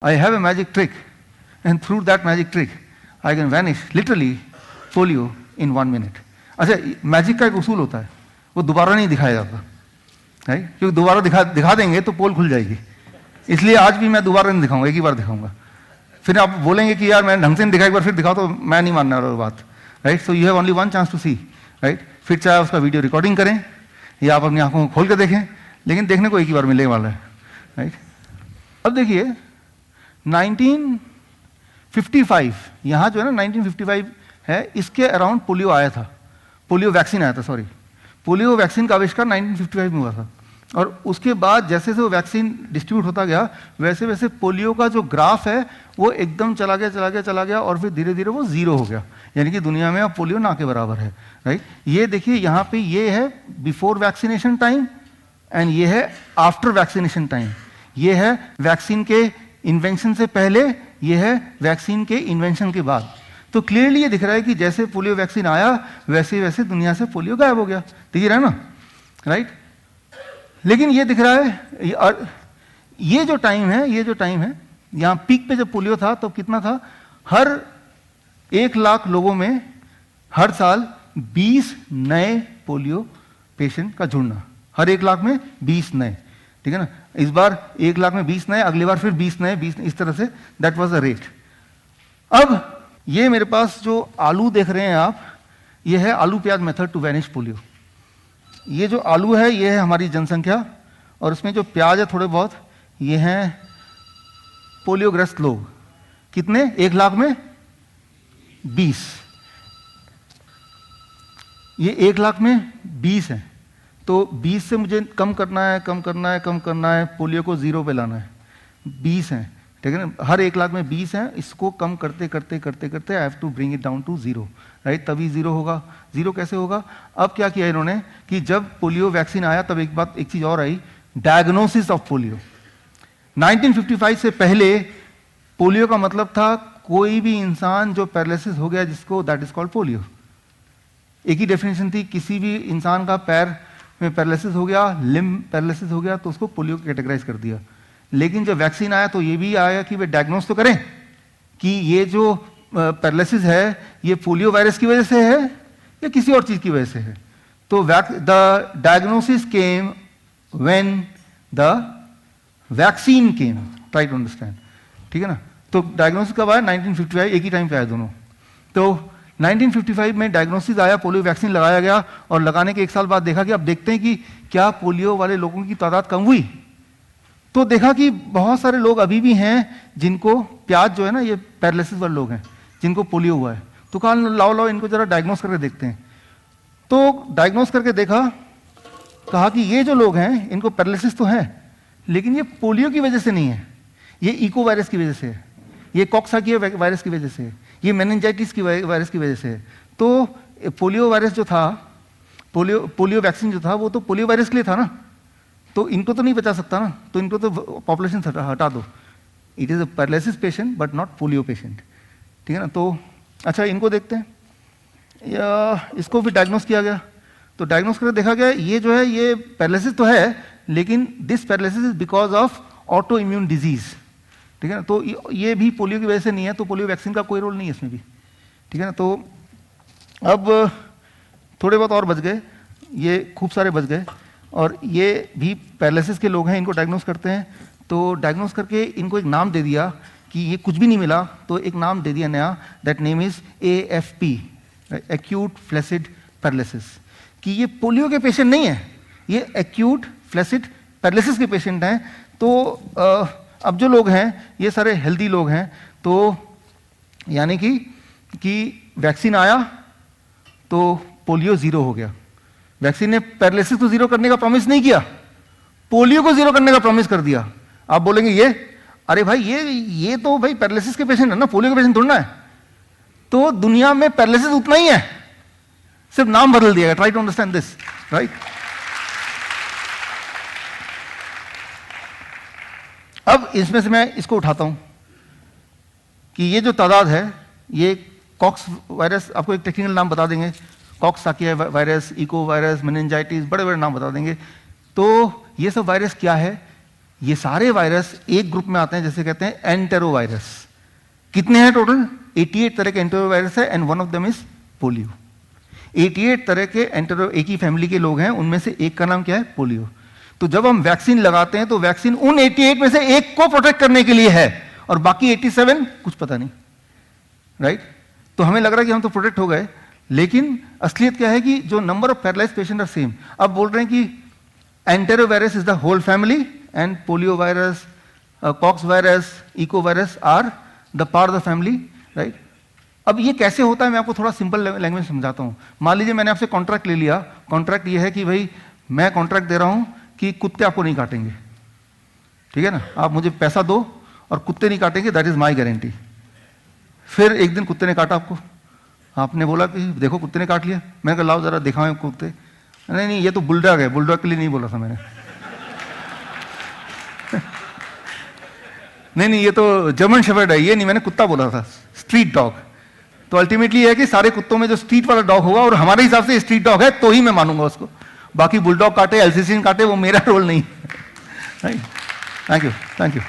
I have a magic trick, and through that magic trick, I can vanish literally polio in 1 minute. अच्छा, magic का एक उसूल होता है, वो दोबारा नहीं दिखाया जाता, राइट? क्योंकि दोबारा दिखा देंगे तो पोल खुल जाएगी, इसलिए आज भी मैं दोबारा नहीं दिखाऊंगा, एक ही बार दिखाऊंगा। फिर आप बोलेंगे कि यार मैं ढंग से नहीं दिखा, एक बार फिर दिखाओ, तो मैं नहीं मानने वाला बात, right? So you have only one chance to see, right? फिर चाहे उसका वीडियो रिकॉर्डिंग करें या आप अपनी आंखों को खोल कर देखें, लेकिन देखने को एक ही बार मिलने वाला है, राइट? अब देखिए 1955, यहाँ जो है ना 1955 है, इसके अराउंड पोलियो आया था, पोलियो वैक्सीन आया था, सॉरी, पोलियो वैक्सीन का आविष्कार 1955 में हुआ था। और उसके बाद जैसे जैसे वो वैक्सीन डिस्ट्रीब्यूट होता गया, वैसे वैसे पोलियो का जो ग्राफ है वो एकदम चला गया और फिर धीरे धीरे वो जीरो हो गया, यानी कि दुनिया में अब पोलियो ना के बराबर है, राइट? ये देखिए यहाँ पे ये है बिफोर वैक्सीनेशन टाइम एंड ये है आफ्टर वैक्सीनेशन टाइम। ये है वैक्सीन के इन्वेंशन से पहले, ये है वैक्सीन के इन्वेंशन के बाद। तो क्लियरली ये दिख रहा है कि जैसे पोलियो वैक्सीन आया वैसे वैसे दुनिया से पोलियो गायब हो गया, दिख रहा है ना, राइट? लेकिन ये दिख रहा है, और ये जो टाइम है यहाँ पीक पे जब पोलियो था तो कितना था, हर 1 लाख लोगों में हर साल 20 नए पोलियो पेशेंट का जुड़ना, हर 1 लाख में 20 नए, ठीक है ना? इस बार 1 लाख में 20 नए, अगली बार फिर 20 नए, इस तरह say that was the rate. अब ये मेरे पास जो आलू देख रहे हैं आप, ये है आलू प्याज मेथड टू वैनिश पोलियो। ये जो आलू है ये है हमारी जनसंख्या, और इसमें जो प्याज है थोड़े बहुत, ये हैं पोलियोग्रस्त लोग। कितने? 1 लाख में 20। ये 1 लाख में 20 है, तो 20 से मुझे कम करना है, पोलियो को 0 पे लाना है। 20 है, ठीक है ना? हर 1 लाख में 20 है, इसको कम करते I have to bring it down to 0, right? तभी 0 होगा। 0 कैसे होगा? अब क्या किया इन्होंने कि जब पोलियो वैक्सीन आया तब एक चीज और आई, डायग्नोसिस ऑफ पोलियो। 1955 से पहले पोलियो का मतलब था कोई भी इंसान जो पैरालिसिस हो गया जिसको, दैट इज कॉल्ड पोलियो। एक ही डेफिनेशन थी, किसी भी इंसान का पैर में पैरालिसिस हो गया, लिम्ब पैरालिसिस हो गया, तो उसको पोलियो कैटेगराइज कर दिया। लेकिन जब वैक्सीन आया तो ये भी आया कि वे डायग्नोस तो करें कि ये जो पैरालिसिस है ये पोलियो वायरस की वजह से है या किसी और चीज की वजह से है। तो the diagnosis came when the vaccine came, try to understand, ठीक है ना? तो डायग्नोसिस कब आया? 1955, एक ही टाइम पे आया दोनों। तो 1955 में डायग्नोसिस आया, पोलियो वैक्सीन लगाया गया, और लगाने के 1 साल बाद देखा कि अब देखते हैं कि क्या पोलियो वाले लोगों की तादाद कम हुई। तो देखा कि बहुत सारे लोग अभी भी हैं जिनको, प्याज जो है ना, ये पैरालिसिस वाले लोग हैं जिनको पोलियो हुआ है। तो कहा लाओ इनको जरा डायग्नोस करके देखते हैं। तो डायग्नोस करके देखा, कहा कि ये जो लोग हैं इनको पैरालिसिस तो है, लेकिन ये पोलियो की वजह से नहीं है, ये इको वायरस की वजह से है, ये कॉक्साकी वायरस की वजह से है, ये मेनिंजाइटिस की वायरस की वजह से है। तो पोलियो वायरस जो था, पोलियो वैक्सीन जो था, वो तो पोलियो वायरस के लिए था ना, तो इनको तो नहीं बचा सकता ना, तो इनको तो पॉपुलेशन हटा दो। It is a paralysis patient but not polio patient, ठीक है ना? तो अच्छा, इनको देखते हैं, या इसको भी डायग्नोस किया गया। तो डायग्नोस करके देखा गया ये जो है ये पैरालिसिस तो है, लेकिन this paralysis is because of auto immune disease, ठीक है ना? तो ये भी पोलियो की वजह से नहीं है, तो पोलियो वैक्सीन का कोई रोल नहीं है इसमें भी, ठीक है ना? तो अब थोड़े बहुत और बच गए, ये खूब सारे बच गए, और ये भी पैरालिसिस के लोग हैं, इनको डायग्नोस करते हैं। तो डायग्नोस करके इनको एक नाम दे दिया कि ये कुछ भी नहीं मिला, तो एक नाम दे दिया नया, that name is AFP, acute flaccid paralysis, कि ये पोलियो के पेशेंट नहीं है, ये एक्यूट फ्लैसिड पैरालिसिस के पेशेंट हैं। तो अब जो लोग हैं ये सारे हेल्दी लोग हैं, तो यानी कि वैक्सीन आया तो पोलियो 0 हो गया। वैक्सीन ने पैरालिसिस तो 0 करने का प्रॉमिस नहीं किया, पोलियो को 0 करने का प्रॉमिस कर दिया। आप बोलेंगे ये, अरे भाई ये तो भाई पैरालिसिस के पेशेंट है ना, पोलियो के पेशेंट थोड़ा है। तो दुनिया में पैरालिसिस उतना ही है, सिर्फ नाम बदल दिया गया। Try to understand this, right? अब इसमें से मैं इसको उठाता हूं कि ये जो तादाद है, ये कॉक्स वायरस, आपको एक टेक्निकल नाम बता देंगे, कॉक्साकी वायरस, इको वायरस, मेनिंजाइटिस, बड़े बड़े नाम बता देंगे। तो ये सब वायरस क्या है? ये सारे वायरस एक ग्रुप में आते हैं, जैसे कहते हैं एंटेरो वायरस। कितने हैं टोटल? 88 तरह के एंटेरो वायरस है, and one of them is polio. 88 तरह के एंटेरो, एक ही फैमिली के लोग हैं, उनमें से एक का नाम क्या है? पोलियो। तो जब हम वैक्सीन लगाते हैं तो वैक्सीन उन 88 में से एक को प्रोटेक्ट करने के लिए है, और बाकी 87 कुछ पता नहीं, राइट? तो हमें लग रहा है कि हम तो प्रोटेक्ट हो गए, लेकिन असलियत क्या है कि जो number of paralysed patient are same. अब बोल रहे हैं कि enterovirus is the whole family and polio virus, cox virus, echo virus are the part of the family, right? अब ये कैसे होता है मैं आपको थोड़ा सिंपल लैंग्वेज समझाता हूं। मान लीजिए मैंने आपसे कॉन्ट्रैक्ट ले लिया। कॉन्ट्रैक्ट ये है कि भाई मैं कॉन्ट्रैक्ट दे रहा हूं कि कुत्ते आपको नहीं काटेंगे, ठीक है ना? आप मुझे पैसा दो और कुत्ते नहीं काटेंगे, दैट इज माई गारंटी। फिर एक दिन कुत्ते ने काटा आपको, आपने बोला कि देखो कुत्ते ने काट लिया। मैंने कहा लाओ जरा दिखाओ कुत्ते। नहीं नहीं, ये तो बुलडॉग है, बुलडॉग के लिए नहीं बोला था मैंने। नहीं, ये तो जर्मन शेफर्ड है, ये नहीं, मैंने कुत्ता बोला था, स्ट्रीट डॉग। तो अल्टीमेटली है कि सारे कुत्तों में जो स्ट्रीट वाला डॉग होगा, और हमारे हिसाब से स्ट्रीट डॉग है तो ही मैं मानूंगा उसको। बाकी बुलडॉग काटे, एल्सेसियन काटे, वो मेरा रोल नहीं है। Thank you, thank you.